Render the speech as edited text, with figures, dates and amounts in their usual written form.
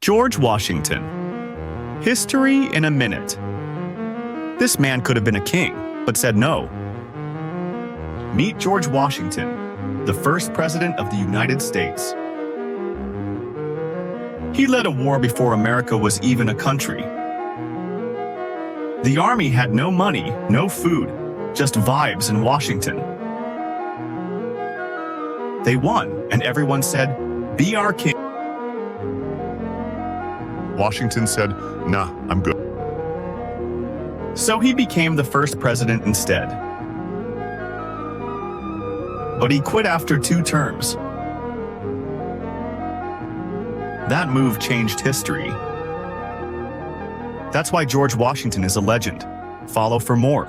George Washington. History in a minute. This man could have been a king, but said no. Meet George Washington, the first president of the United States. He led a war before America was even a country. The army had no money, no food, just vibes in Washington. They won, and everyone said, "Be our king." Washington said, "Nah, I'm good." So he became the first president instead. But he quit after 2 terms. That move changed history. That's why George Washington is a legend. Follow for more.